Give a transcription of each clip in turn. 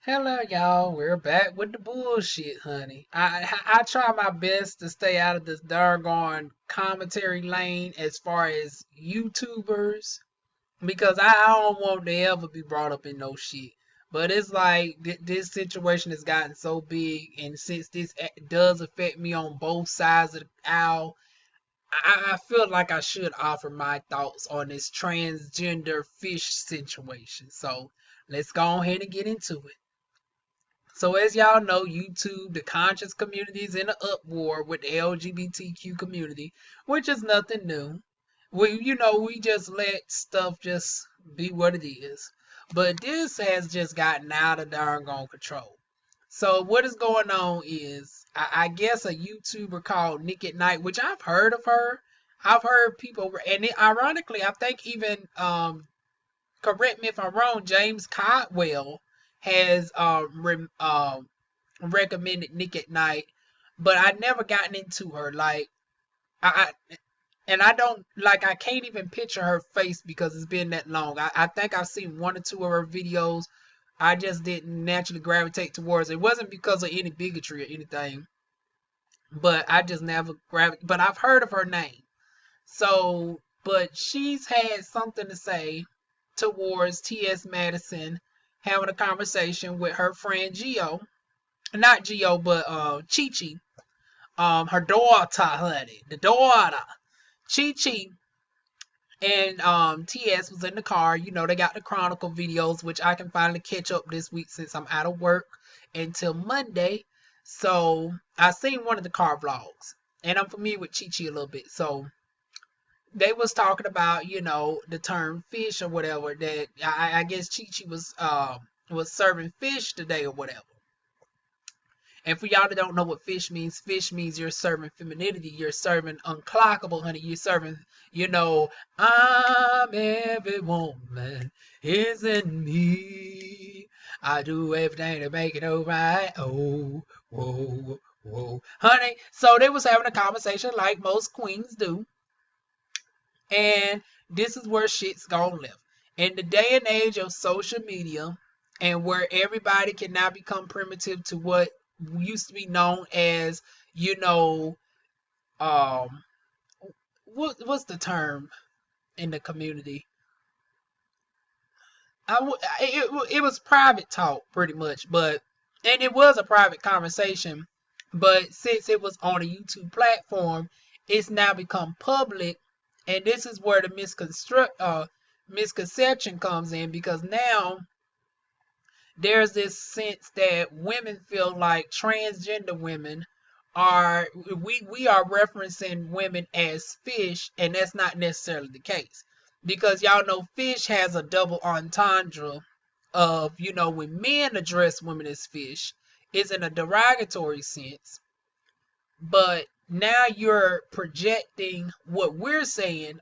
Hello, y'all. We're back with the bullshit, honey. I try my best to stay out of this doggone commentary lane as far as YouTubers because I don't want to ever be brought up in no shit. But it's like this situation has gotten so big, and since this does affect me on both sides of the aisle, I feel like I should offer my thoughts on this transgender fish situation. So let's go ahead and get into it. So as y'all know, YouTube, the conscious community is in an uproar with the LGBTQ community, which is nothing new. We just let stuff just be what it is. But this has just gotten out of darn control. So what is going on is, I guess a YouTuber called Nique, which I've heard of her. I've heard people, and ironically, I think even correct me if I'm wrong, James Codwell has recommended Nique, but I never gotten into her. Like I and I don't like I can't even picture her face because it's been that long. I think I've seen one or two of her videos. I just didn't naturally gravitate towards it. It wasn't because of any bigotry or anything, but I just never gravitated. But I've heard of her name. So, but she's had something to say towards TS Madison having a conversation with her friend Geo, not Geo, but ChiChi, her daughter, honey, the daughter, ChiChi, and TS was in the car. They got the Chronicle videos, which I can finally catch up this week since I'm out of work until Monday. So I seen one of the car vlogs, and I'm familiar with ChiChi a little bit. So they was talking about the term fish or whatever, that I guess ChiChi was serving fish today or whatever. And for y'all that don't know what fish means you're serving femininity, you're serving unclockable, honey. You're serving, I'm every woman isn't me. I do everything to make it alright. Oh, whoa, whoa, honey. So they was having a conversation like most queens do. And this is where shit's gonna live. In the day and age of social media, and where everybody can now become primitive to what used to be known as, you know, um, what's the term in the community? It was private talk pretty much, and it was a private conversation, but since it was on a YouTube platform, it's now become public, and this is where the misconception comes in, because now there's this sense that women feel like transgender women are we are referencing women as fish, and that's not necessarily the case, because y'all know fish has a double entendre of, when men address women as fish, is in a derogatory sense, but now you're projecting what we're saying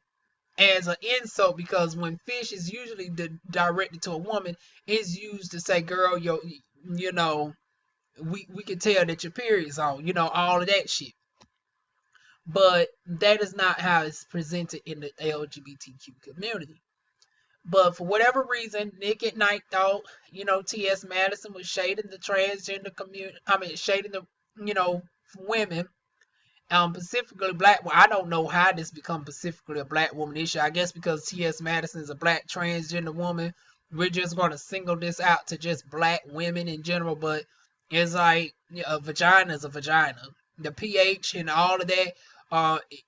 as an insult, because when fish is usually directed to a woman, it's used to say, girl, you know we can tell that your period's on, all of that shit. But that is not how it's presented in the LGBTQ community. But for whatever reason, Nique thought, TS Madison was shading the transgender community. I mean, shading the, women, specifically black. Well, I don't know how this become specifically a black woman issue. I guess because T.S. Madison is a black transgender woman, we're just going to single this out to just black women in general. But it's like, a vagina is a vagina. The pH and all of that,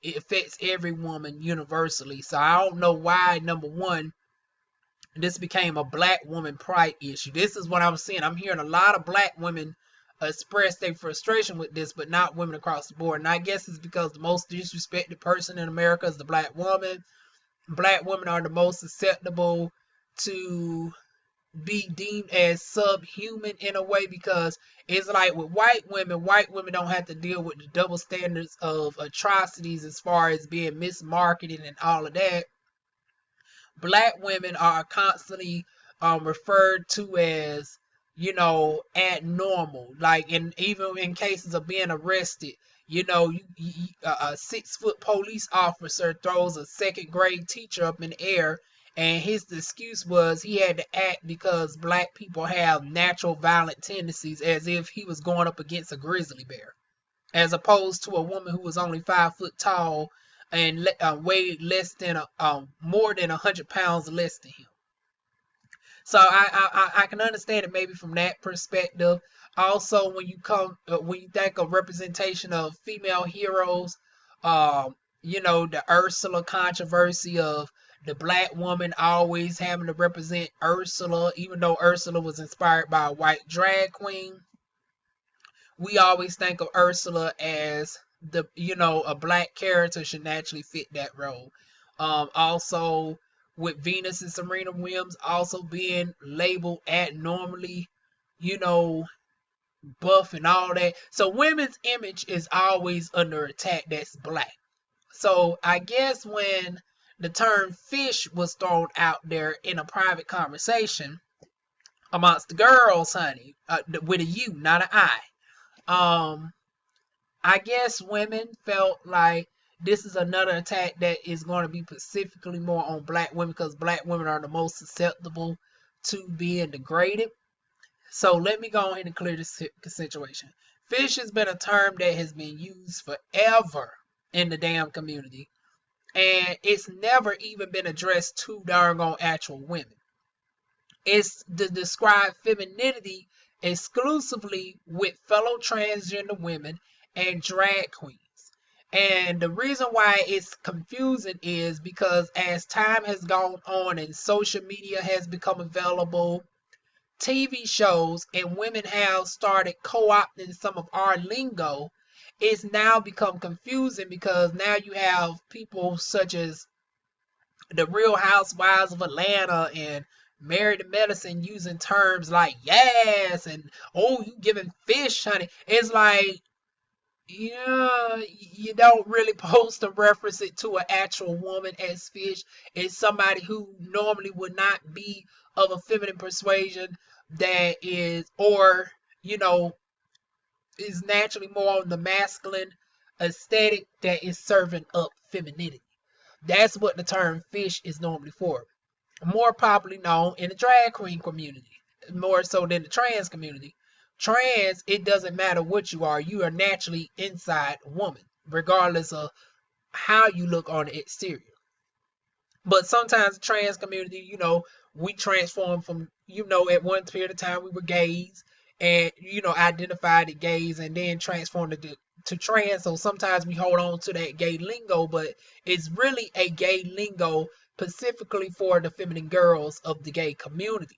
it affects every woman universally. So I don't know why, number one, this became a black woman pride issue. This is what I'm seeing. I'm hearing a lot of black women express their frustration with this, but not women across the board. And I guess it's because the most disrespected person in America is the black woman. Black women are the most susceptible to be deemed as subhuman in a way, because it's like with white women don't have to deal with the double standards of atrocities as far as being mismarketed and all of that. Black women are constantly referred to as, abnormal. Like, even in cases of being arrested, a 6-foot police officer throws a second grade teacher up in the air, And his excuse was he had to act because black people have natural violent tendencies, as if he was going up against a grizzly bear, as opposed to a woman who was only 5 foot tall and weighed less than more than 100 pounds less than him. So I can understand it maybe from that perspective. Also, when you think of representation of female heroes, the Ursula controversy of the black woman always having to represent Ursula, even though Ursula was inspired by a white drag queen. We always think of Ursula as a black character should naturally fit that role. Also, with Venus and Serena Williams also being labeled abnormally, you know, buff and all that. So women's image is always under attack that's black. So I guess when the term fish was thrown out there in a private conversation amongst the girls, honey, with a U, not an I. I guess women felt like this is another attack that is going to be specifically more on black women because black women are the most susceptible to being degraded. So let me go ahead and clear this situation. Fish has been a term that has been used forever in the damn community, and it's never even been addressed to darn on actual women. It's to describe femininity exclusively with fellow transgender women and drag queens. And the reason why it's confusing is because as time has gone on and social media has become available, TV shows and women have started co-opting some of our lingo, it's now become confusing because now you have people such as the Real Housewives of Atlanta and Married to Medicine using terms like yes and oh you giving fish, honey. It's like, yeah, you don't really post to reference it to an actual woman as fish. It's somebody who normally would not be of a feminine persuasion that is, or is naturally more on the masculine aesthetic that is serving up femininity. That's what the term fish is normally for. More popularly known in the drag queen community, more so than the trans community. Trans, it doesn't matter what you are naturally inside a woman, regardless of how you look on the exterior. But sometimes the trans community, we transform from, at one period of time we were gays and, identified as gays and then transformed to trans. So sometimes we hold on to that gay lingo, but it's really a gay lingo specifically for the feminine girls of the gay community.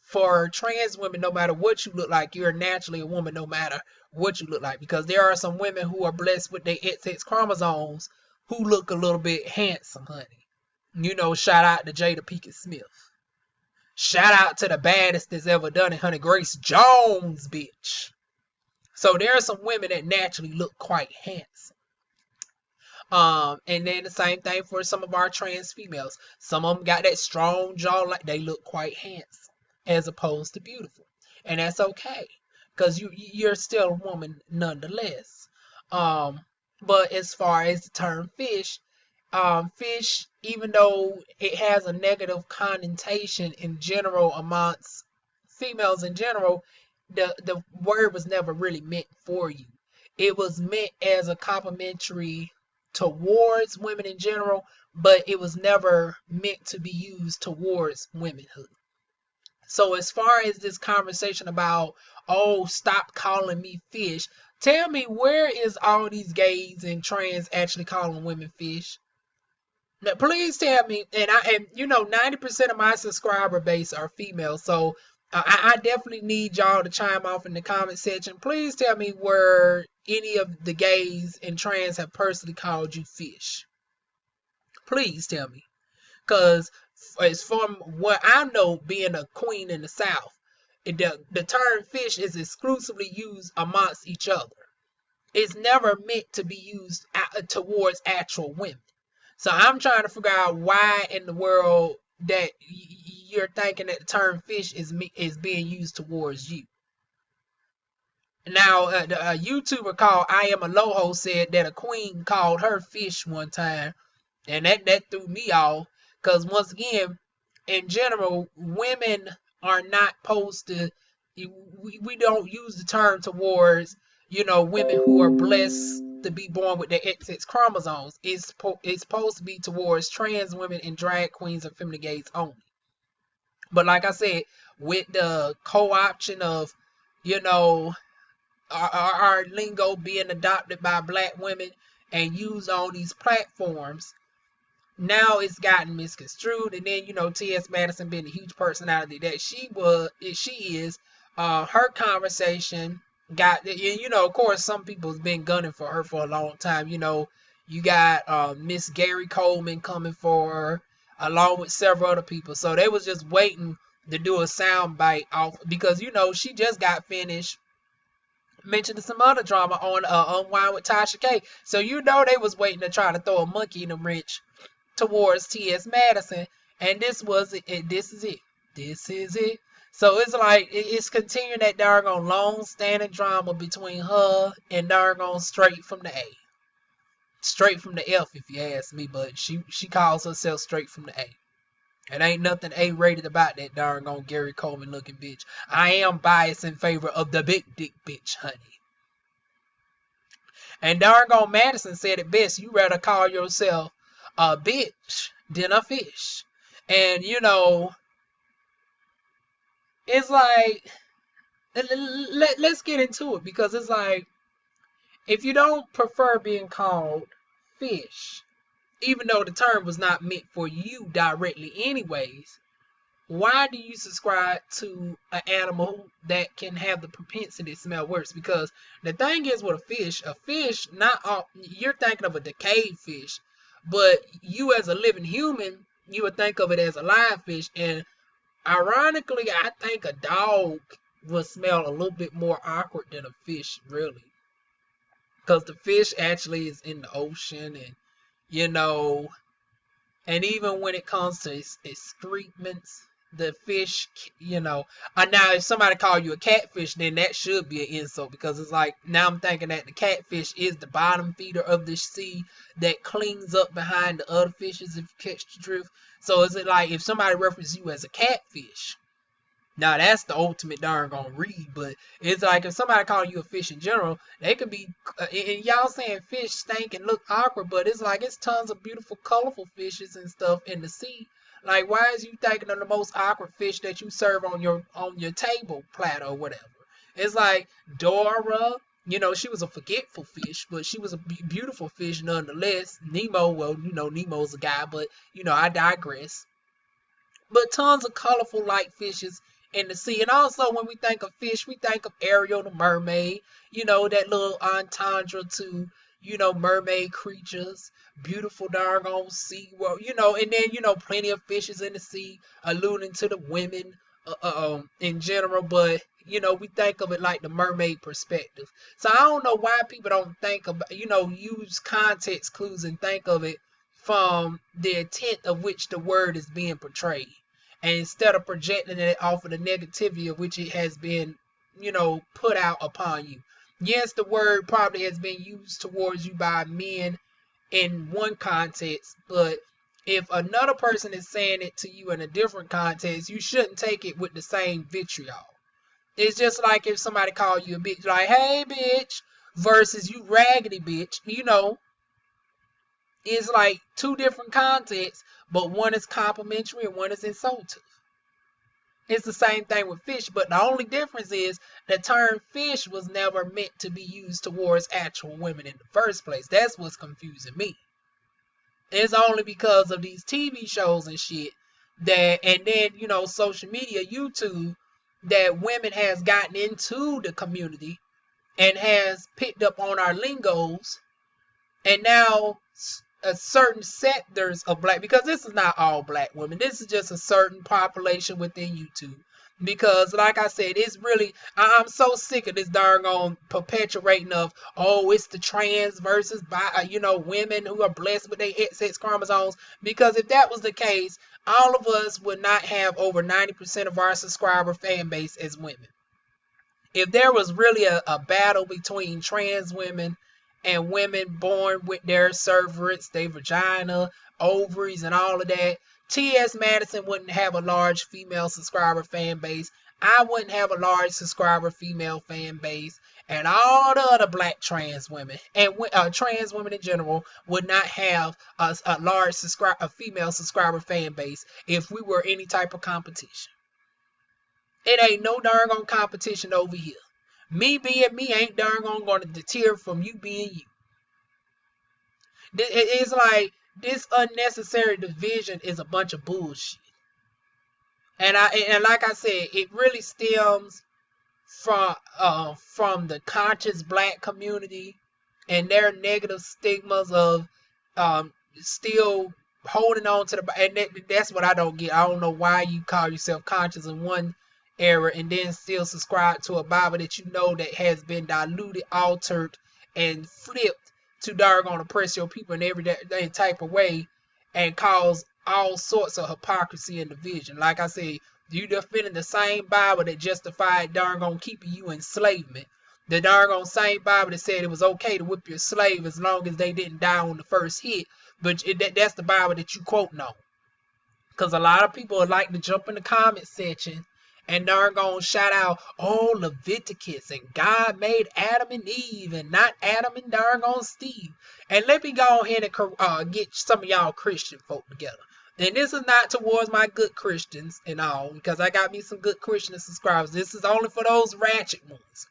For trans women, no matter what you look like, you're naturally a woman no matter what you look like. Because there are some women who are blessed with their XX chromosomes who look a little bit handsome, honey. Shout out to Jada Pinkett Smith. Shout out to the baddest that's ever done it, honey, Grace Jones, bitch. So there are some women that naturally look quite handsome. And then the same thing for some of our trans females. Some of them got that strong jaw, like they look quite handsome as opposed to beautiful, and that's okay because you're still a woman nonetheless. But as far as the term fish, fish, even though it has a negative connotation in general amongst females in general, the word was never really meant for you. It was meant as a complimentary towards women in general, but it was never meant to be used towards womanhood. So as far as this conversation about, oh, stop calling me fish, tell me, where is all these gays and trans actually calling women fish? Now, please tell me, and 90% of my subscriber base are female, so I definitely need y'all to chime off in the comment section. Please tell me where any of the gays and trans have personally called you fish. Please tell me. Because as from what I know, being a queen in the South, the term fish is exclusively used amongst each other. It's never meant to be used towards actual women. So I'm trying to figure out why in the world that you're thinking that the term fish is being used towards you. Now, a YouTuber called I Am a Loho said that a queen called her fish one time, and that threw me off. Because once again, in general, women are not supposed to. We don't use the term towards women who are blessed to be born with their XX chromosomes. It's supposed to be towards trans women and drag queens and feminine gays only. But like I said, with the co-option of you know our lingo being adopted by black women and used on these platforms, now it's gotten misconstrued. And then TS Madison being a huge personality that she is, her conversation got, of course some people's been gunning for her for a long time. You got Miss Gary Coleman coming for her along with several other people, so they was just waiting to do a sound bite off because she just got finished mentioning some other drama on Unwind with Tasha K. So they was waiting to try to throw a monkey in the wrench towards TS Madison, and this was it. This is it. This is it. So it's like it's continuing that darn long-standing drama between her and darn straight from the A, straight from the F, if you ask me. But she calls herself straight from the A. It ain't nothing A-rated about that darn Gary Coleman looking bitch. I am biased in favor of the big dick bitch, honey. And darn Madison said it best. You rather call yourself a bitch than a fish. And it's like, let's get into it, because it's like, if you don't prefer being called fish, even though the term was not meant for you directly anyways, why do you subscribe to an animal that can have the propensity to smell worse? Because the thing is with a fish, not all, you're thinking of a decayed fish, but you as a living human, you would think of it as a live fish. And ironically, I think a dog would smell a little bit more awkward than a fish, really. Because the fish actually is in the ocean, and and even when it comes to excrements, the fish, now if somebody call you a catfish, then that should be an insult, because it's like, now I'm thinking that the catfish is the bottom feeder of the sea that cleans up behind the other fishes, if you catch the drift. So is it like, if somebody references you as a catfish, now that's the ultimate darn gonna read. But it's like, if somebody call you a fish in general, they could be, and y'all saying fish stink and look awkward, but it's like, it's tons of beautiful, colorful fishes and stuff in the sea. Like, why is you thinking of the most awkward fish that you serve on your table platter or whatever? It's like Dora, she was a forgetful fish, but she was a beautiful fish nonetheless. Nemo, well, Nemo's a guy, but I digress. But tons of colorful light fishes in the sea. And also, when we think of fish, we think of Ariel the mermaid, that little entendre to, mermaid creatures, beautiful doggone sea world, and then, plenty of fishes in the sea, alluding to the women in general. But, we think of it like the mermaid perspective. So I don't know why people don't think about, use context clues and think of it from the intent of which the word is being portrayed. And instead of projecting it off of the negativity of which it has been, put out upon you. Yes, the word probably has been used towards you by men in one context, but if another person is saying it to you in a different context, you shouldn't take it with the same vitriol. It's just like if somebody called you a bitch, like, hey, bitch, versus you raggedy bitch, it's like two different contexts, but one is complimentary and one is insultive. It's the same thing with fish, but the only difference is the term fish was never meant to be used towards actual women in the first place. That's what's confusing me. It's only because of these TV shows and shit that, and then, social media, YouTube, that women has gotten into the community and has picked up on our lingos, and now a certain sectors of black, because this is not all black women, this is just a certain population within YouTube. Because like I said, it's really, I'm so sick of this darn perpetuating of, oh, it's the trans versus women who are blessed with their XX chromosomes. Because if that was the case, all of us would not have over 90% of our subscriber fan base as women. If there was really a battle between trans women and women born with their cervix, their vagina, ovaries, and all of that, TS Madison wouldn't have a large female subscriber fan base. I wouldn't have a large subscriber female fan base, and all the other black trans women and trans women in general would not have a large female subscriber fan base if we were any type of competition. It ain't no darn on competition over here. Me being me ain't darn on going to deter from you being you. It's like this unnecessary division is a bunch of bullshit. And like I said, it really stems from the conscious black community and their negative stigmas of still holding on to and that's what I don't get. I don't know why you call yourself conscious in one era and then still subscribe to a Bible that you know that has been diluted, altered, and flipped to doggone oppress your people in every type of way and cause all sorts of hypocrisy and division. Like I said, you defending the same Bible that justified doggone keeping you in enslavement. The doggone same Bible that said it was okay to whip your slave as long as they didn't die on the first hit. But that's the Bible that you quoting on. Because a lot of people like to jump in the comment section and doggone shout out, oh, Leviticus and God made Adam and Eve and not Adam and doggone Steve. And let me go ahead and get some of y'all Christian folk together. And this is not towards my good Christians and all, because I got me some good Christian subscribers. This is only for those ratchet ones.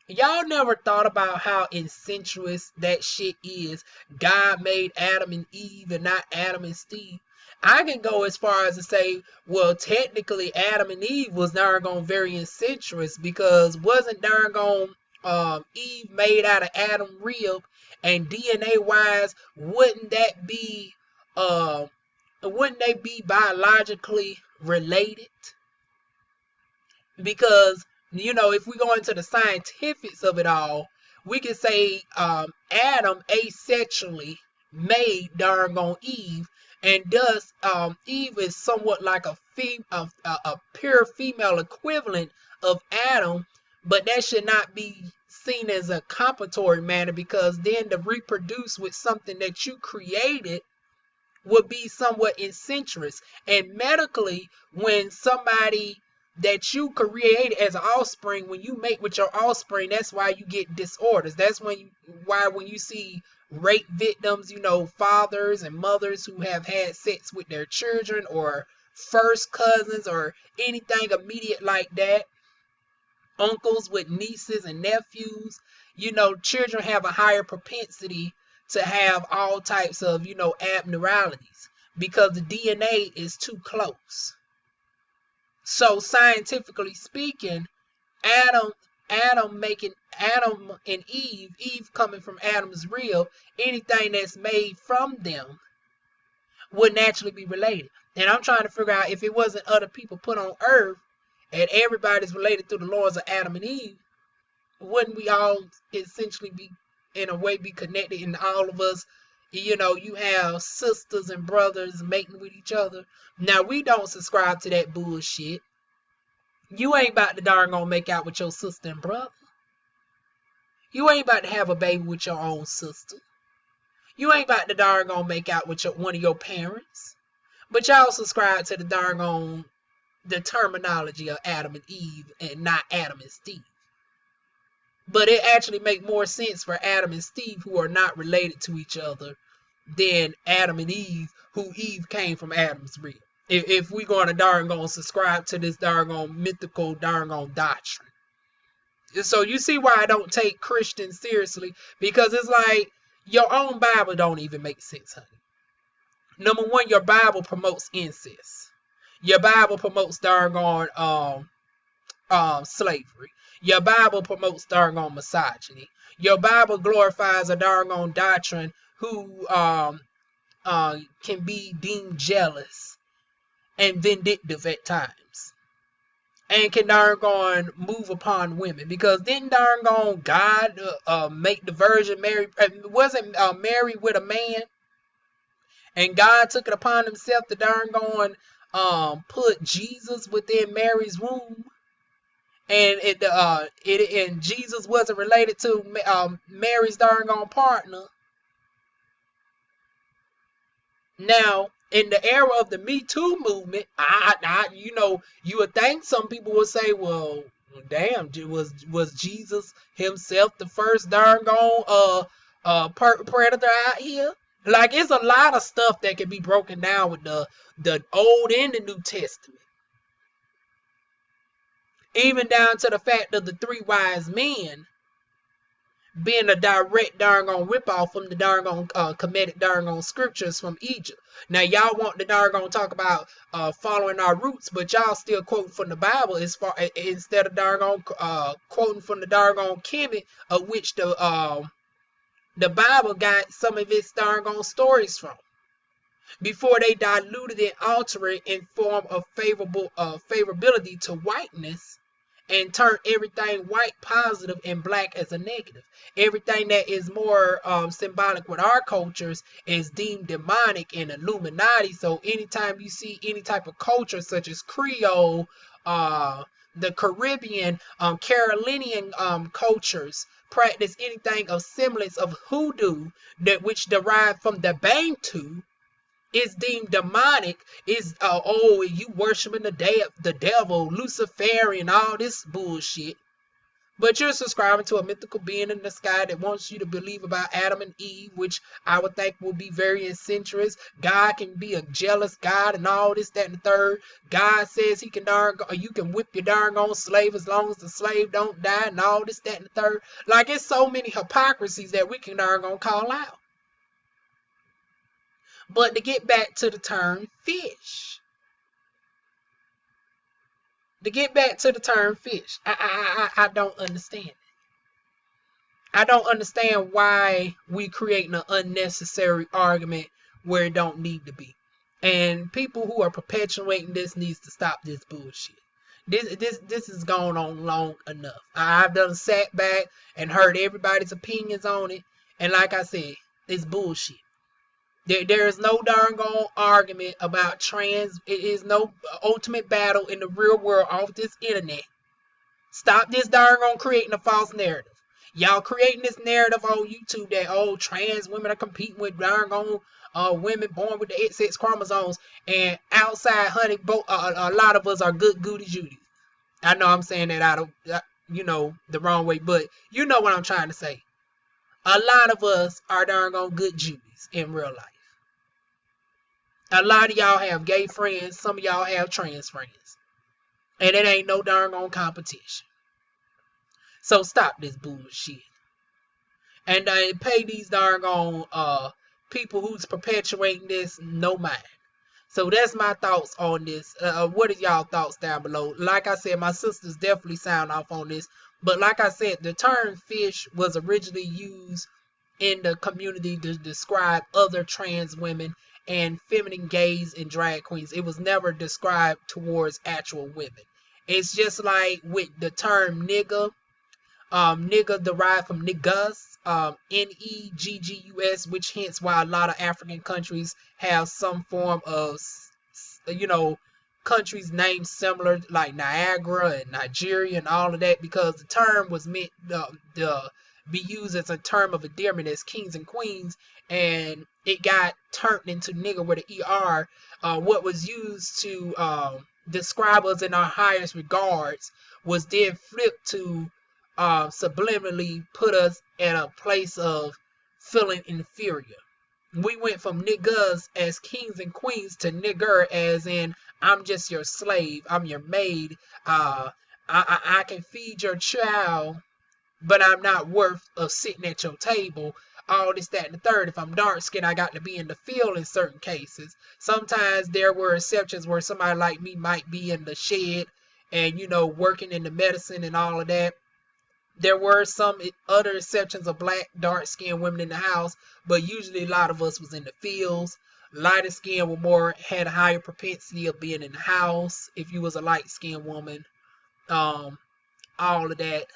Y'all never thought about how incestuous that shit is. God made Adam and Eve and not Adam and Steve. I can go as far as to say, well, technically Adam and Eve was darn gone very incestuous, because wasn't darn gone Eve made out of Adam rib, and DNA wise, wouldn't they be biologically related? Because, you know, if we go into the scientifics of it all, we can say Adam asexually made darn gone Eve, and thus Eve is somewhat like a pure female equivalent of Adam, but that should not be seen as a compensatory manner, because then to reproduce with something that you created would be somewhat incestuous. And medically, when somebody that you create as an offspring, when you mate with your offspring, that's why you get disorders. That's when you see rape victims, you know, fathers and mothers who have had sex with their children, or first cousins, or anything immediate like that, uncles with nieces and nephews, you know, children have a higher propensity to have all types of, you know, abnormalities, because the DNA is too close. So scientifically speaking, Adam and Eve coming from Adam's rib, anything that's made from them would naturally be related. And I'm trying to figure out, if it wasn't other people put on earth and everybody's related through the laws of Adam and Eve, wouldn't we all essentially be, in a way, be connected? And all of us, you know, you have sisters and brothers mating with each other. Now, we don't subscribe to that bullshit. You ain't about to darn gonna make out with your sister and brother. You ain't about to have a baby with your own sister. You ain't about to darn gonna make out with one of your parents. But y'all subscribe to the darn gone the terminology of Adam and Eve and not Adam and Steve. But it actually make more sense for Adam and Steve, who are not related to each other, than Adam and Eve, who Eve came from Adam's rib. If we going to darn gonna subscribe to this darn gone mythical darn gone doctrine. So you see why I don't take Christians seriously, because it's like your own Bible don't even make sense, honey. Number one, your Bible promotes incest. Your Bible promotes darn gone slavery. Your Bible promotes darn gone misogyny. Your Bible glorifies a darn gone doctrine who can be deemed jealous and vindictive at times, and can darn gone move upon women, because then darn gone God make the Virgin Mary, wasn't Mary with a man, and God took it upon himself to darn gone put Jesus within Mary's womb, and and Jesus wasn't related to Mary's darn gone partner. Now, in the era of the Me Too movement, you would think some people would say, well, damn, was Jesus himself the first darn gone predator out here? Like, it's a lot of stuff that can be broken down with the Old and the New Testament. Even down to the fact of the three wise men being a direct darn on ripoff from the darn on comedic darn on scriptures from Egypt. Now y'all want the darn on talk about following our roots, but y'all still quoting from the Bible as far instead of darn on quoting from the darn on Kemet, of which the Bible got some of its darn on stories from, before they diluted and altered it in form of favorability to whiteness, and turn everything white positive and black as a negative. Everything that is more symbolic with our cultures is deemed demonic and Illuminati. So anytime you see any type of culture such as Creole, the Caribbean, Carolinian cultures practice anything of semblance of hoodoo, that which derived from the Bantu, is deemed demonic, is you worshiping the devil, Luciferian, all this bullshit. But you're subscribing to a mythical being in the sky that wants you to believe about Adam and Eve, which I would think will be very incestuous. God can be a jealous God and all this, that, and the third. God says he can you can whip your darn on slave as long as the slave don't die, and all this, that, and the third. Like, it's so many hypocrisies that we can darn call out. But to get back to the term fish. I don't understand it. I don't understand why we create an unnecessary argument where it don't need to be. And people who are perpetuating this needs to stop this bullshit. This has gone on long enough. I've done sat back and heard everybody's opinions on it. And like I said, it's bullshit. There is no darn gone argument about trans. It is no ultimate battle in the real world off this internet. Stop this darn gone creating a false narrative. Y'all creating this narrative on YouTube that trans women are competing with darn gone women born with the XX chromosomes, and outside, honey, a lot of us are good goody Judy. I know I'm saying that out of the wrong way, but you know what I'm trying to say. A lot of us are darn gone good Judies in real life. A lot of y'all have gay friends. Some of y'all have trans friends. And it ain't no darn on competition. So stop this bullshit. And pay these darn on people who's perpetuating this no mind. So that's my thoughts on this. What are y'all thoughts down below? Like I said, my sisters definitely sound off on this. But like I said, the term fish was originally used in the community to describe other trans women and feminine gays and drag queens. It was never described towards actual women. It's just like with the term nigga. Nigga derived from niggas, Neggus, which hence why a lot of African countries have some form of, countries named similar, like Niagara and Nigeria and all of that, because the term was meant to be used as a term of endearment as kings and queens, and it got turned into nigga with an ER. What was used to describe us in our highest regards was then flipped to subliminally put us in a place of feeling inferior. We went from niggas as kings and queens to nigger as in I'm just your slave, I'm your maid, I can feed your child, but I'm not worth of sitting at your table. All this, that, and the third. If I'm dark skinned, I got to be in the field in certain cases. Sometimes there were exceptions where somebody like me might be in the shed and, working in the medicine and all of that. There were some other exceptions of black, dark-skinned women in the house, but usually a lot of us was in the fields. Lighter skin had a higher propensity of being in the house if you was a light-skinned woman. All of that.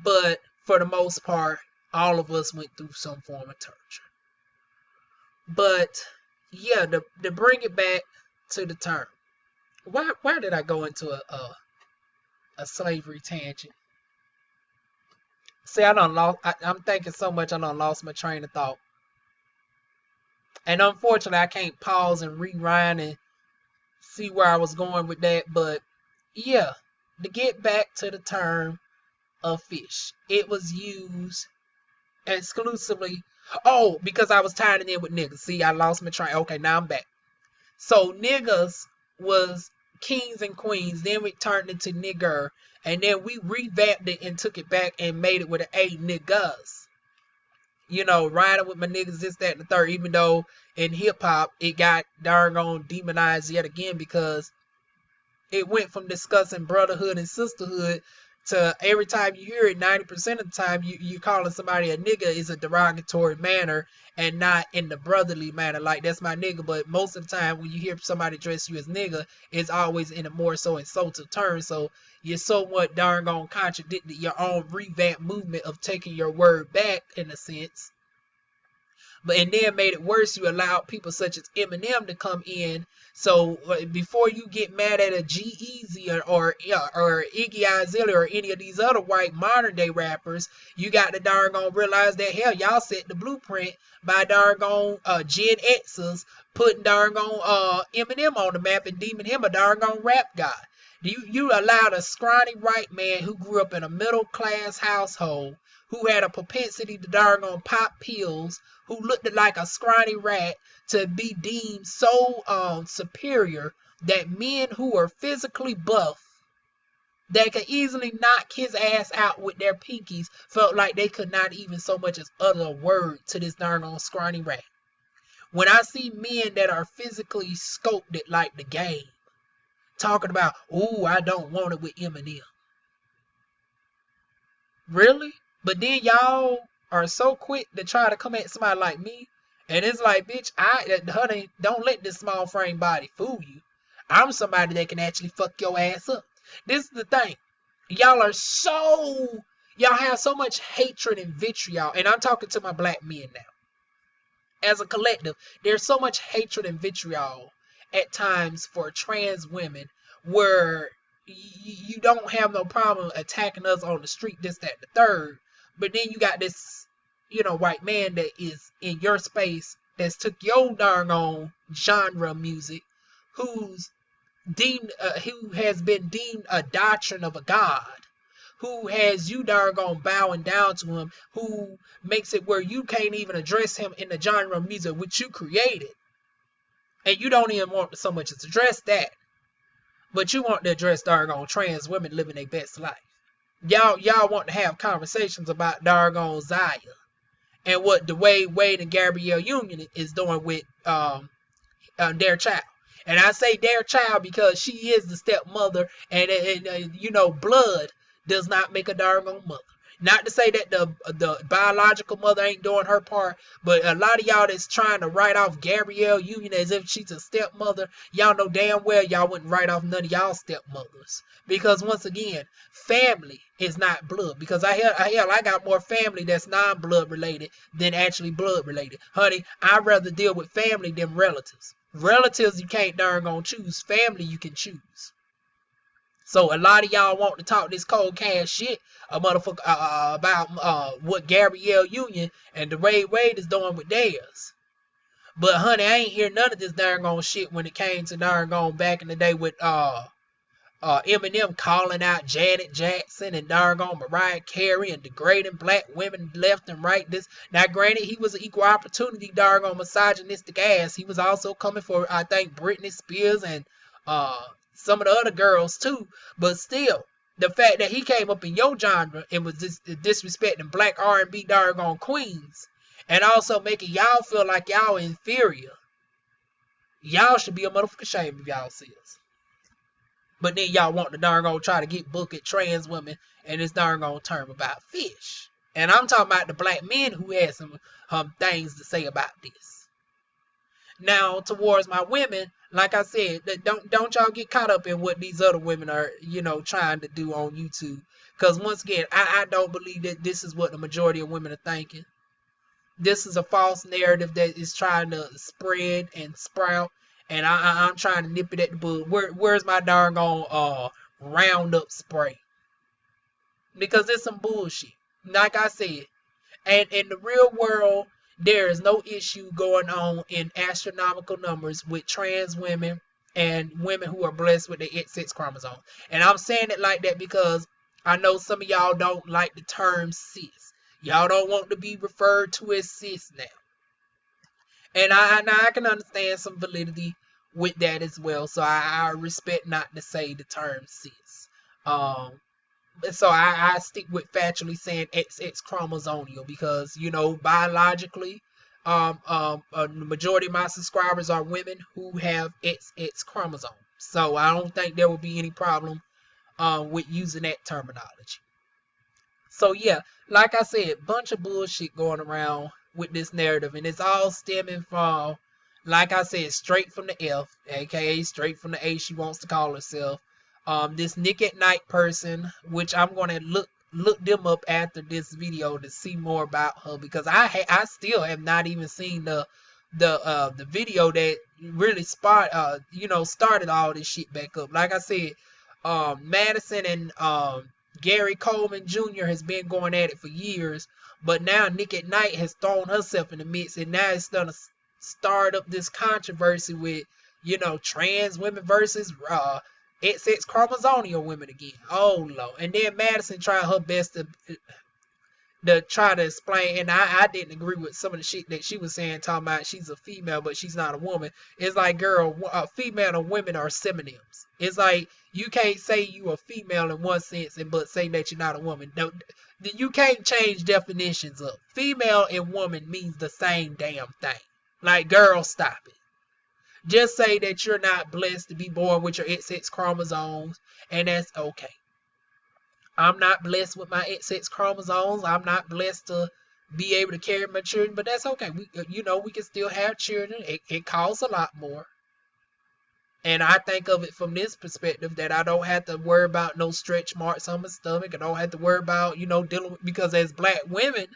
But for the most part, all of us went through some form of torture. But yeah, to bring it back to the term, why did I go into a slavery tangent? See, I'm thinking so much I done lost my train of thought. And unfortunately, I can't pause and rewind and see where I was going with that. But yeah, to get back to the term of fish, it was used exclusively. Oh, because I was tying it in with niggas. See, I lost my train. Okay, now I'm back. So niggas was kings and queens. Then we turned into nigger, and then we revamped it and took it back and made it with an A, niggas. You know, riding with my niggas, this, that, and the third. Even though in hip hop it got darn on demonized yet again because it went from discussing brotherhood and sisterhood to every time you hear it, 90% of the time you calling somebody a nigga is a derogatory manner and not in the brotherly manner. Like, that's my nigga. But most of the time when you hear somebody address you as nigga, it's always in a more so insultive term. So you're somewhat darn gone contradicted your own revamped movement of taking your word back in a sense. But and then made it worse, you allowed people such as Eminem to come in. So before you get mad at a G-Eazy or Iggy Azalea or any of these other white modern day rappers, you got to darn gonna realize that hell, y'all set the blueprint by darn gone Gen X's putting darn gone Eminem on the map and deeming him a darn gone rap guy. You allowed a scrawny white man who grew up in a middle class household, who had a propensity to darn on pop pills, who looked like a scrawny rat, to be deemed so superior that men who are physically buff that could easily knock his ass out with their pinkies felt like they could not even so much as utter a word to this darn on scrawny rat. When I see men that are physically sculpted like the game talking about, ooh, I don't want it with Eminem. Really? But then y'all are so quick to try to come at somebody like me. And it's like, bitch, honey, don't let this small frame body fool you. I'm somebody that can actually fuck your ass up. This is the thing. Y'all have so much hatred and vitriol. And I'm talking to my black men now. As a collective, there's so much hatred and vitriol at times for trans women where you don't have no problem attacking us on the street, this, that, the third. But then you got this, white man that is in your space that's took your darn on genre music, who's deemed, who has been deemed a doctrine of a god, who has you darn gone bowing down to him, who makes it where you can't even address him in the genre of music which you created. And you don't even want so much as address that. But you want to address darn gone trans women living their best life. Y'all want to have conversations about darn gone Zaya and what Dwayne Wade and Gabrielle Union is doing with their child. And I say their child because she is the stepmother, and blood does not make a doggone mother. Not to say that the biological mother ain't doing her part, but a lot of y'all that's trying to write off Gabrielle Union as if she's a stepmother, y'all know damn well y'all wouldn't write off none of y'all stepmothers. Because once again, family is not blood. Because I got more family that's non-blood related than actually blood related. Honey, I'd rather deal with family than relatives. Relatives you can't darn gonna choose. Family you can choose. So a lot of y'all want to talk this cold cash shit, about what Gabrielle Union and Dwayne Wade is doing with theirs. But honey, I ain't hear none of this darn gone shit when it came to darn gone back in the day with Eminem calling out Janet Jackson and darn gone Mariah Carey and degrading black women left and right. This now, granted, he was an equal opportunity darn gone misogynistic ass. He was also coming for, I think, Britney Spears and some of the other girls too. But still, the fact that he came up in your genre and was disrespecting black R&B darn gone queens and also making y'all feel like y'all inferior, y'all should be a motherfucking shame of y'all selves. But then y'all want to darn gonna try to get book at trans women and this darn gonna term about fish. And I'm talking about the black men who had some things to say about this. Now, towards my women, like I said, don't y'all get caught up in what these other women are, trying to do on YouTube. Because once again, I don't believe that this is what the majority of women are thinking. This is a false narrative that is trying to spread and sprout. And I'm trying to nip it at the bud. Where's my darn on Roundup spray? Because it's some bullshit. Like I said. And in the real world, there is no issue going on in astronomical numbers with trans women and women who are blessed with the XX chromosome. And I'm saying it like that because I know some of y'all don't like the term cis. Y'all don't want to be referred to as cis now. And I can understand some validity with that as well. So I respect not to say the term cis. So I stick with factually saying XX chromosomal because, you know, biologically, the majority of my subscribers are women who have XX chromosomes. So I don't think there will be any problem with using that terminology. So yeah, like I said, bunch of bullshit going around with this narrative, and it's all stemming from, like I said, straight from the F, aka straight from the A she wants to call herself. This Nique Nite person, which I'm gonna look them up after this video to see more about her because I still have not even seen the video that really started all this shit back up. Like I said, Madison and Gary Coleman Jr. has been going at it for years, but now Nique Nite has thrown herself in the mix, and now it's gonna start up this controversy with, you know, trans women versus XX chromosomal women again. Oh Lord! And then Madison tried her best to try to explain, and I didn't agree with some of the shit that she was saying, talking about she's a female but she's not a woman. It's like, girl, female and women are synonyms. It's like you can't say you a female in one sense and but say that you're not a woman. No, you can't change definitions up. Female and woman means the same damn thing. Like, girl, stop it. Just say that you're not blessed to be born with your XX chromosomes, and that's okay. I'm not blessed with my XX chromosomes. I'm not blessed to be able to carry my children, but that's okay. We can still have children. It costs a lot more. And I think of it from this perspective that I don't have to worry about no stretch marks on my stomach. I don't have to worry about, dealing with, because as black women,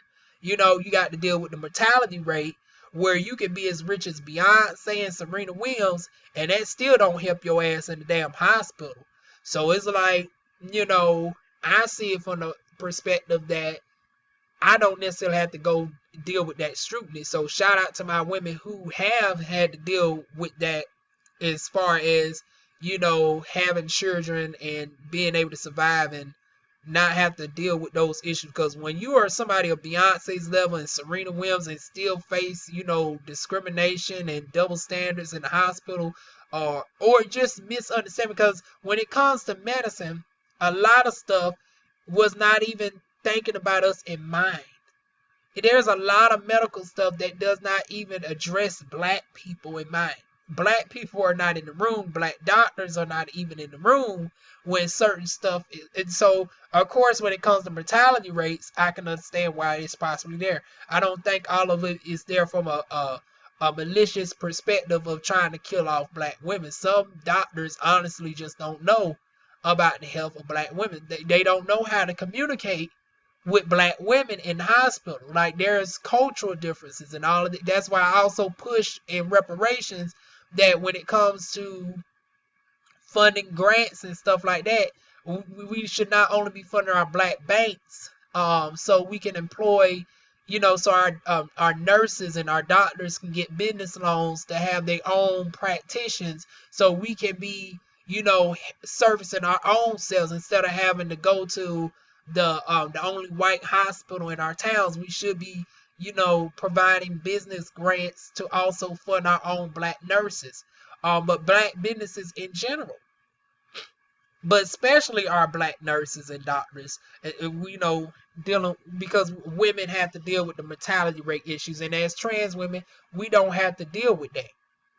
you got to deal with the mortality rate where you can be as rich as Beyonce and Serena Williams, and that still don't help your ass in the damn hospital. So it's like, I see it from the perspective that I don't necessarily have to go deal with that scrutiny. So shout out to my women who have had to deal with that as far as, having children and being able to survive and not have to deal with those issues. Because when you are somebody of Beyonce's level and Serena Williams and still face, discrimination and double standards in the hospital, or just misunderstanding, because when it comes to medicine, a lot of stuff was not even thinking about us in mind. There's a lot of medical stuff that does not even address black people in mind. Black people are not in the room. Black doctors are not even in the room when certain stuff is. And so, of course, when it comes to mortality rates, I can understand why it's possibly there. I don't think all of it is there from a malicious perspective of trying to kill off black women. Some doctors honestly just don't know about the health of black women. They don't know how to communicate with black women in the hospital. Like, there's cultural differences and all of that. That's why I also push in reparations that when it comes to funding grants and stuff like that, we should not only be funding our black banks, so we can employ, so our nurses and our doctors can get business loans to have their own practitioners, so we can be, servicing our own selves instead of having to go to the only white hospital in our towns. We should be, providing business grants to also fund our own black nurses, but black businesses in general, but especially our black nurses and doctors. Dealing, because women have to deal with the mortality rate issues, and as trans women, we don't have to deal with that.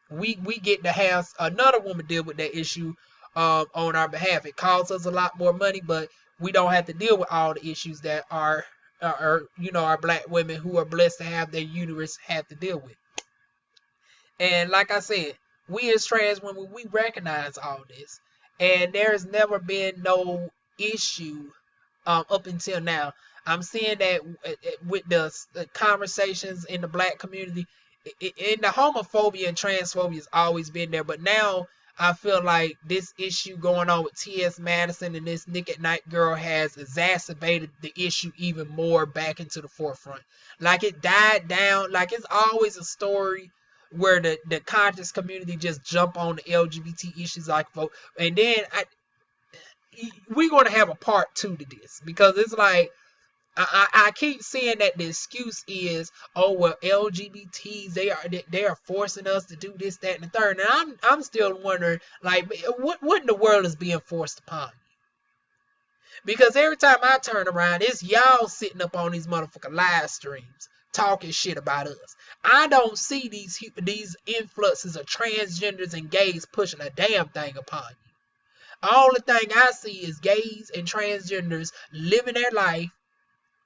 We get to have another woman deal with that issue on our behalf. It costs us a lot more money, but we don't have to deal with all the issues that our black women who are blessed to have their uterus have to deal with. And like I said, we as trans women, we recognize all this, and there's never been no issue up until now. I'm seeing that with the conversations in the black community, in the homophobia and transphobia has always been there, but now I feel like this issue going on with TS Madison and this Nique at Nite girl has exacerbated the issue even more back into the forefront. Like it died down. Like it's always a story where the conscious community just jump on the LGBT issues like vote. And then we're going to have a part 2 to this because it's like I keep seeing that the excuse is, oh well, LGBTs they are forcing us to do this, that, and the third, and I'm still wondering like what in the world is being forced upon you? Because every time I turn around, it's y'all sitting up on these motherfucking live streams talking shit about us. I don't see these influxes of transgenders and gays pushing a damn thing upon you. All the thing I see is gays and transgenders living their life,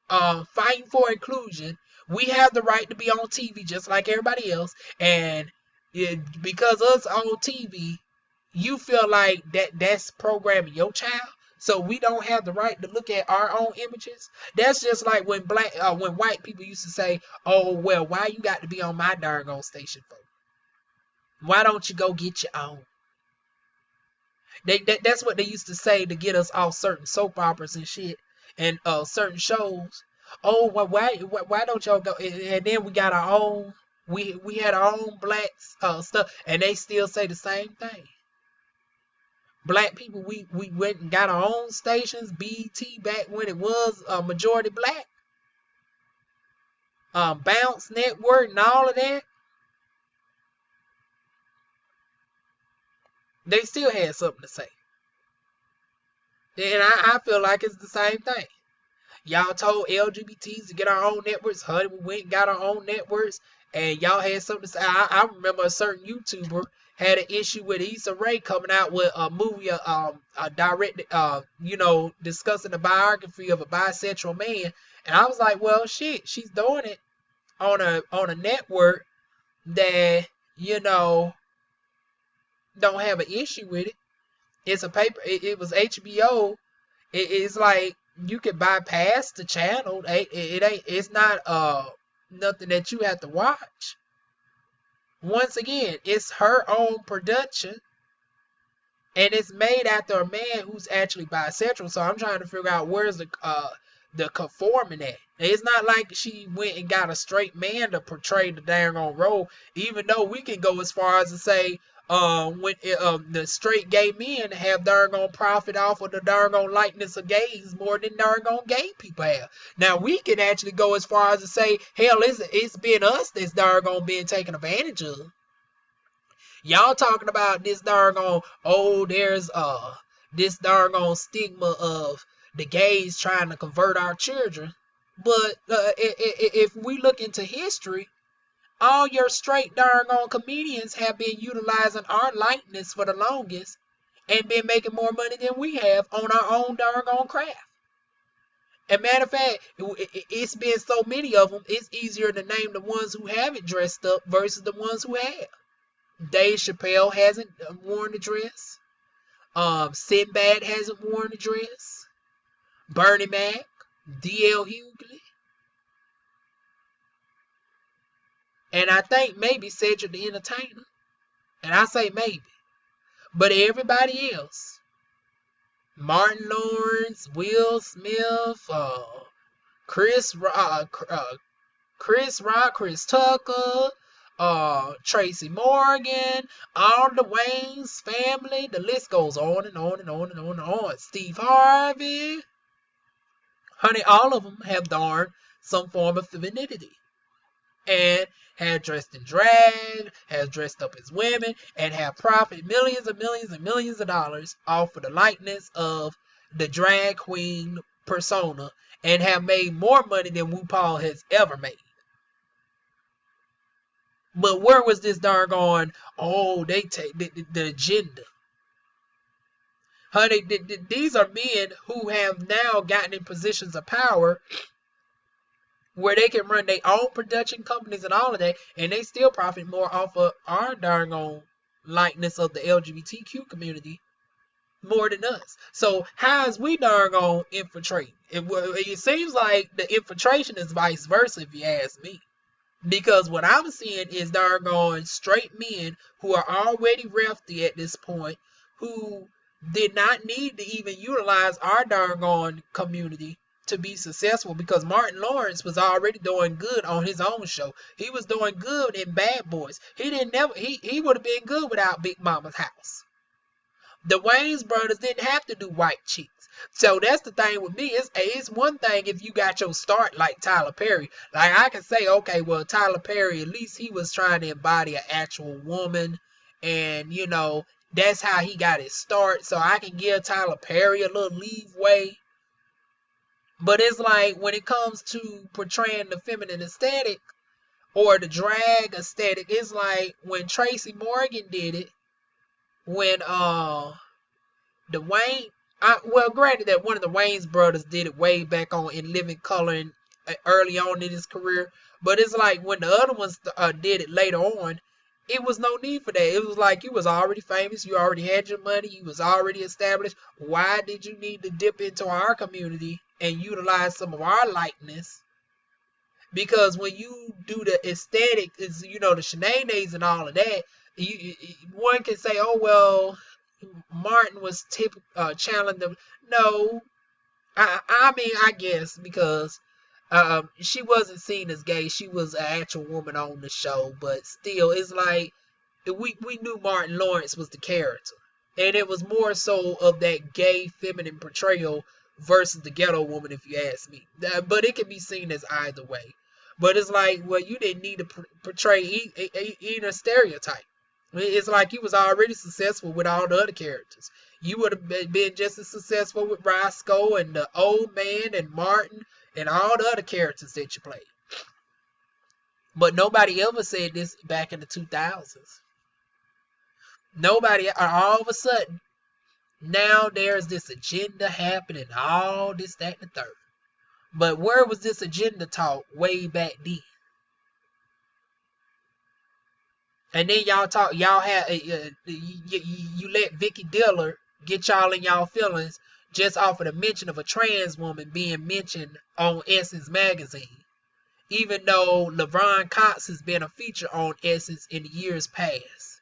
fighting for inclusion. We have the right to be on TV just like everybody else, and because us on TV, you feel like that's programming your child. So we don't have the right to look at our own images. That's just like when white people used to say, "Oh well, why you got to be on my darn own station for? Why don't you go get your own?" That's what they used to say to get us off certain soap operas and shit and certain shows. Oh, well, why don't y'all go? And then we got our own. We had our own black stuff, and they still say the same thing. Black people, we went and got our own stations, BET back when it was majority black, Bounce Network and all of that. They still had something to say, and I feel like it's the same thing. Y'all told LGBTs to get our own networks. Honey, we went and got our own networks, and y'all had something to say. I remember a certain YouTuber had an issue with Issa Rae coming out with a movie, directed, discussing the biography of a bisexual man, and I was like, well, shit, she's doing it on a network that don't have an issue with it. It's a paper. It was HBO. It's like you can bypass the channel. It ain't. It's not nothing that you have to watch. Once again, it's her own production, and it's made after a man who's actually bisexual. So I'm trying to figure out where's the conforming at. It's not like she went and got a straight man to portray the dang on role. Even though we can go as far as to say, when the straight gay men have darn on profit off of the darn on likeness of gays more than darn on gay people have. Now we can actually go as far as to say, hell, it's been us that's darn on being taken advantage of. Y'all talking about this darn on, oh, there's this darn on stigma of the gays trying to convert our children. But if we look into history, all your straight darn on comedians have been utilizing our likeness for the longest and been making more money than we have on our own darn on craft. As a matter of fact, it's been so many of them, it's easier to name the ones who haven't dressed up versus the ones who have. Dave Chappelle hasn't worn a dress. Sinbad hasn't worn a dress. Bernie Mac, D.L. Hughley, and I think maybe Cedric the Entertainer. And I say maybe. But everybody else, Martin Lawrence, Will Smith, Chris Rock, Chris Tucker, Tracy Morgan, all the Wayne's family, the list goes on and on and on and on and on. Steve Harvey, honey, all of them have darned some form of femininity. And have dressed in drag, have dressed up as women, and have profited millions and millions and millions of dollars off of the likeness of the drag queen persona, and have made more money than RuPaul has ever made. But where was this darn on? Oh, they take the agenda. Honey, these are men who have now gotten in positions of power where they can run their own production companies and all of that, and they still profit more off of our darn own likeness of the LGBTQ community more than us. So how is we darn on infiltrate? It seems like the infiltration is vice versa, if you ask me. Because what I'm seeing is doggone straight men who are already wealthy at this point, who did not need to even utilize our doggone community to be successful, because Martin Lawrence was already doing good on his own show. He was doing good in Bad Boys. He would have been good without Big Mama's house. The Wayans brothers didn't have to do white chicks. So that's the thing with me. It's one thing if you got your start like Tyler Perry. Like I can say, okay, well, Tyler Perry, at least he was trying to embody an actual woman. And, that's how he got his start. So I can give Tyler Perry a little leeway. But it's like when it comes to portraying the feminine aesthetic or the drag aesthetic, it's like when Tracy Morgan did it, when Dwayne, well, granted that one of the Wayans brothers did it way back on In Living Color and early on in his career, but it's like when the other ones did it later on, it was no need for that. It was like you was already famous, you already had your money, you was already established. Why did you need to dip into our community and utilize some of our likeness? Because when you do the aesthetic, is the shenanigans and all of that, one can say, oh well, Martin was channeling them. No, I mean, I guess because she wasn't seen as gay. She was an actual woman on the show, but still, it's like we knew Martin Lawrence was the character, and it was more so of that gay feminine portrayal versus the ghetto woman, if you ask me. But it can be seen as either way. But it's like, well, you didn't need to portray either stereotype. It's like you was already successful with all the other characters. You would have been just as successful with Roscoe and the old man and Martin and all the other characters that you played. But nobody ever said this back in the 2000s. Nobody, all of a sudden, now there's this agenda happening, all this, that, and the third. But where was this agenda talk way back then? And then y'all had you let Vicky Diller get y'all in y'all feelings just off of the mention of a trans woman being mentioned on Essence magazine, even though Laverne Cox has been a feature on Essence in the years past.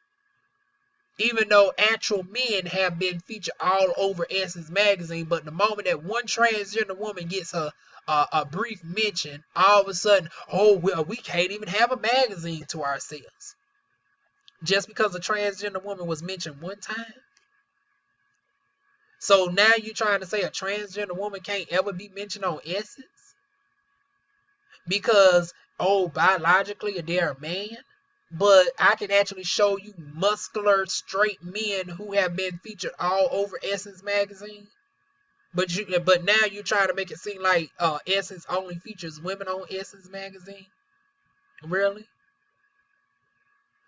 Even though actual men have been featured all over Essence magazine, but the moment that one transgender woman gets a brief mention, all of a sudden, oh well, we can't even have a magazine to ourselves. Just because a transgender woman was mentioned one time. So now you're trying to say a transgender woman can't ever be mentioned on Essence? Because, oh, biologically they're a man? But I can actually show you muscular, straight men who have been featured all over Essence magazine. But now you're trying to make it seem like Essence only features women on Essence magazine? Really?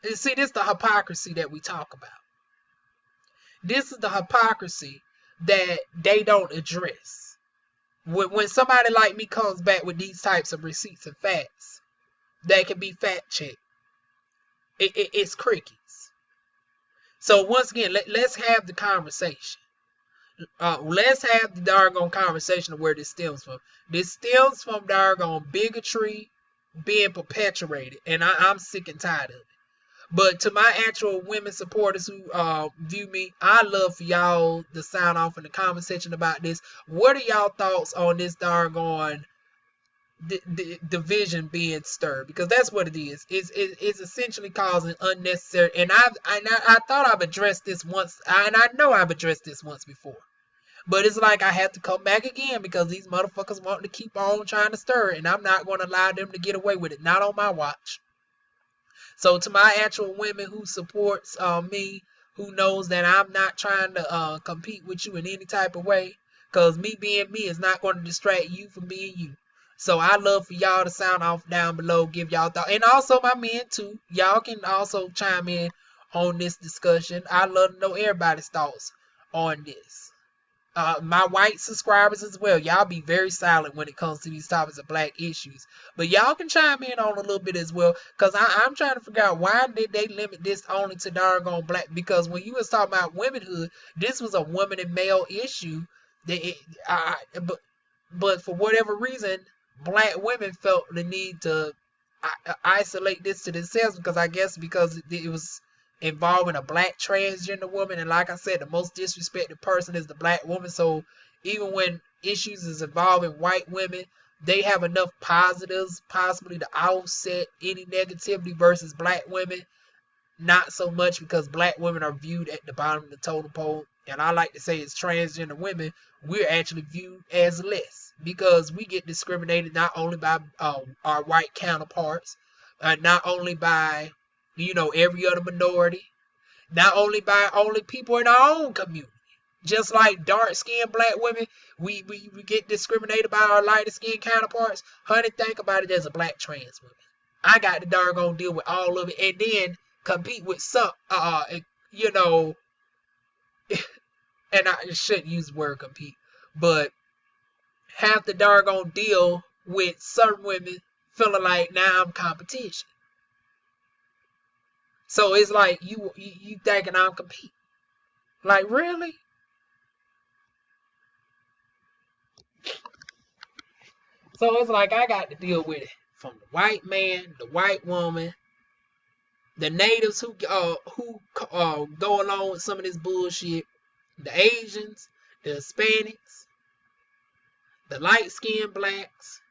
And see, this is the hypocrisy that we talk about. This is the hypocrisy that they don't address. When somebody like me comes back with these types of receipts and facts that can be fact checked, it's crickets. So once again, let's have the conversation. Let's have the doggone conversation of where this stems from. This stems from doggone bigotry being perpetuated, and I'm sick and tired of it. But to my actual women supporters who view me, I love for y'all to sound off in the comment section about this. What are y'all thoughts on this doggone division being stirred? Because that's what it is. It's essentially causing unnecessary. And I thought I've addressed this once, and I know I've addressed this once before. But it's like I have to come back again because these motherfuckers want to keep on trying to stir it, and I'm not going to allow them to get away with it. Not on my watch. So to my actual women who supports me, who knows that I'm not trying to compete with you in any type of way, because me being me is not going to distract you from being you. So I love for y'all to sound off down below, give y'all thoughts. And also my men too. Y'all can also chime in on this discussion. I love to know everybody's thoughts on this. My white subscribers as well. Y'all be very silent when it comes to these topics of black issues. But y'all can chime in on a little bit as well. Because I'm trying to figure out why did they limit this only to doggone black. Because when you was talking about womanhood, this was a woman and male issue. But for whatever reason, black women felt the need to isolate this to themselves because I guess because it was involving a black transgender woman, and like I said, the most disrespected person is the black woman. So even when issues is involving white women, they have enough positives possibly to offset any negativity versus black women. Not so much because black women are viewed at the bottom of the totem pole, and I like to say as transgender women, we're actually viewed as less because we get discriminated not only by our white counterparts, not only by every other minority, not only by only people in our own community. Just like dark skinned black women, we get discriminated by our lighter skinned counterparts. Honey, think about it as a black trans woman. I got to doggone deal with all of it and then compete with some, you know, and I shouldn't use the word compete, but have to doggone deal with certain women feeling like now I'm competition. So it's like you thinking I'm competing. Like really? So it's like I got to deal with it from the white man, the white woman, the natives who go along with some of this bullshit, the Asians, the Hispanics, the light-skinned blacks,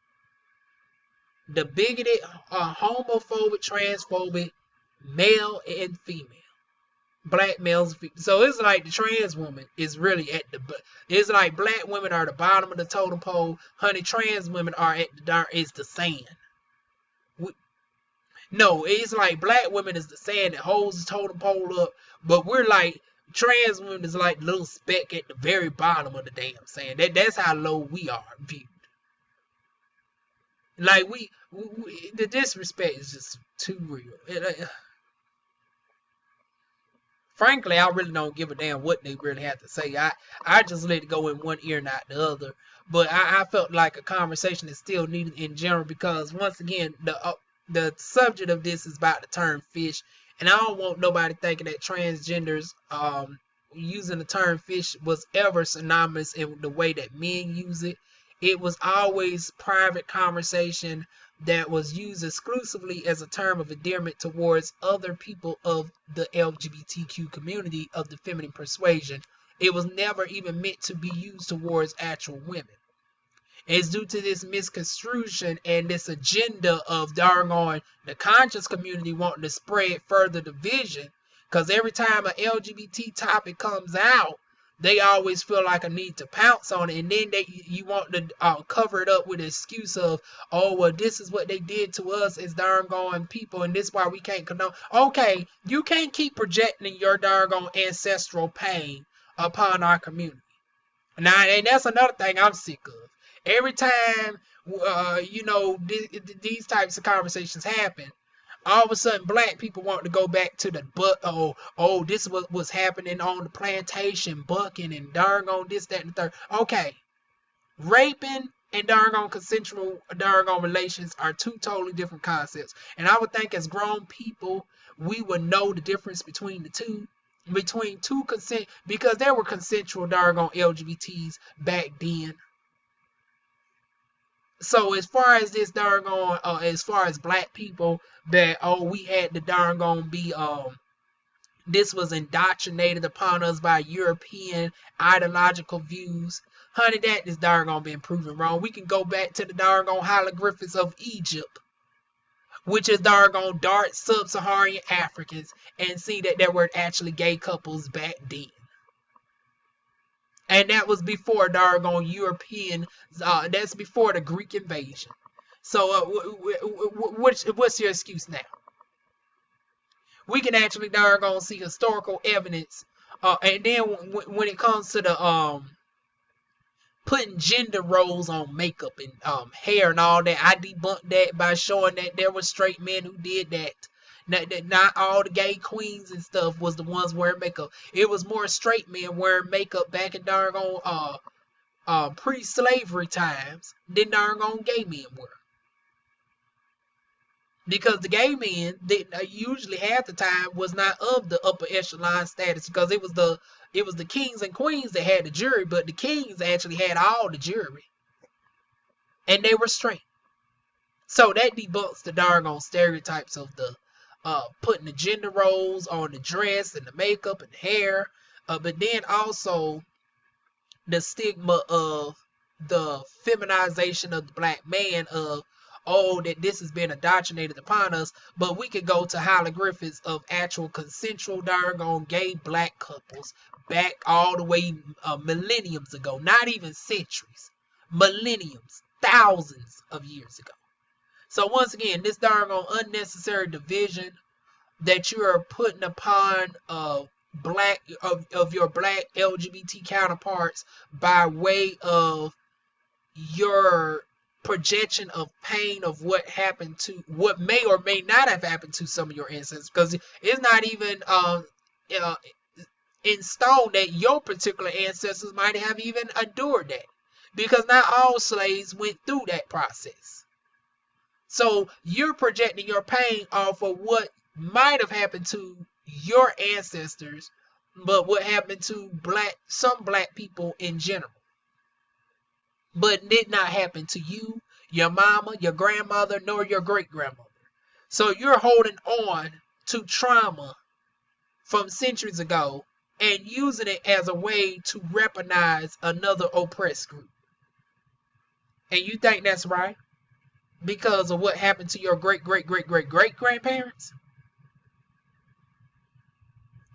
the bigoted, homophobic, transphobic male and female, black males. So it's like the trans woman is really at the. It's like black women are the bottom of the totem pole. Honey, trans women are at the dark. Is the sand. No, it's like black women is the sand that holds the totem pole up, but we're like trans women is like the little speck at the very bottom of the damn sand. That's how low we are viewed. Like the disrespect is just too real. Frankly, I really don't give a damn what they really have to say. I just let it go in one ear, not the other. But I felt like a conversation is still needed in general because once again, the subject of this is about the term fish, and I don't want nobody thinking that transgenders using the term fish was ever synonymous in the way that men use it. It was always private conversation that was used exclusively as a term of endearment towards other people of the LGBTQ community of the feminine persuasion. It was never even meant to be used towards actual women. It's due to this misconstruction and this agenda of doggone the conscious community wanting to spread further division. Because every time an LGBT topic comes out, they always feel like a need to pounce on it, and then you want to cover it up with an excuse of, oh well, this is what they did to us as doggone people, and this is why we can't condone. Okay, you can't keep projecting your doggone ancestral pain upon our community. Now, and that's another thing I'm sick of. Every time, these types of conversations happen, all of a sudden black people want to go back to the this was happening on the plantation, bucking and doggone this, that, and the third. Okay, raping and doggone consensual doggone relations are two totally different concepts. And I would think as grown people, we would know the difference between the two. Between two consent, because there were consensual doggone LGBTs back then. So as far as this doggone, as far as black people that we had to doggone be this was indoctrinated upon us by European ideological views. Honey, that is doggone been proven wrong. We can go back to the doggone hieroglyphics of Egypt, which is doggone dark sub-Saharan Africans, and see that there were actually gay couples back then. And that was before doggone European, that's before the Greek invasion. So what's your excuse now? We can actually doggone see historical evidence. And then when it comes to the putting gender roles on makeup and hair and all that, I debunked that by showing that there were straight men who did that. Not all the gay queens and stuff was the ones wearing makeup. It was more straight men wearing makeup back in doggone pre-slavery times than doggone gay men were. Because the gay men that usually half the time was not of the upper echelon status, because it was the kings and queens that had the jury, but the kings actually had all the jury, and they were straight. So that debunks the doggone stereotypes of the putting the gender roles on the dress and the makeup and the hair, but then also the stigma of the feminization of the black man of, oh, that this has been indoctrinated upon us. But we could go to hieroglyphics of actual consensual doggone gay black couples back all the way millenniums ago, not even centuries, millenniums, thousands of years ago. So once again, this doggone unnecessary division that you are putting upon black of your black LGBT counterparts by way of your projection of pain of what happened to what may or may not have happened to some of your ancestors, because it's not even in stone that your particular ancestors might have even endured that, because not all slaves went through that process. So you're projecting your pain off of what might have happened to your ancestors, but what happened to some black people in general, but did not happen to you, your mama, your grandmother, nor your great grandmother. So you're holding on to trauma from centuries ago and using it as a way to weaponize another oppressed group. And you think that's right? Because of what happened to your great great great great great grandparents?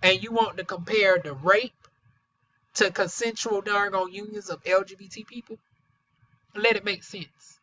And you want to compare the rape to consensual doggone unions of LGBT people? Let it make sense.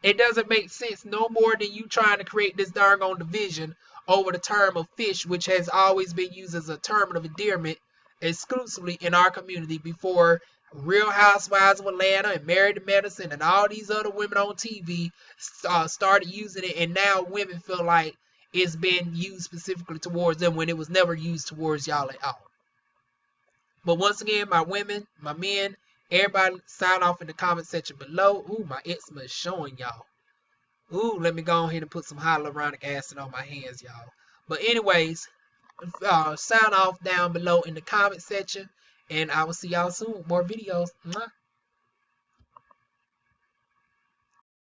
It doesn't make sense no more than you trying to create this doggone division over the term of fish, which has always been used as a term of endearment exclusively in our community before Real Housewives of Atlanta and Married to Medicine and all these other women on TV started using it, and now women feel like it's been used specifically towards them when it was never used towards y'all at all. But once again, my women, my men, everybody sign off in the comment section below. Ooh, my eczema is showing y'all. Ooh, let me go ahead and put some hyaluronic acid on my hands, y'all. But anyways, sign off down below in the comment section, and I will see y'all soon with more videos. Mwah.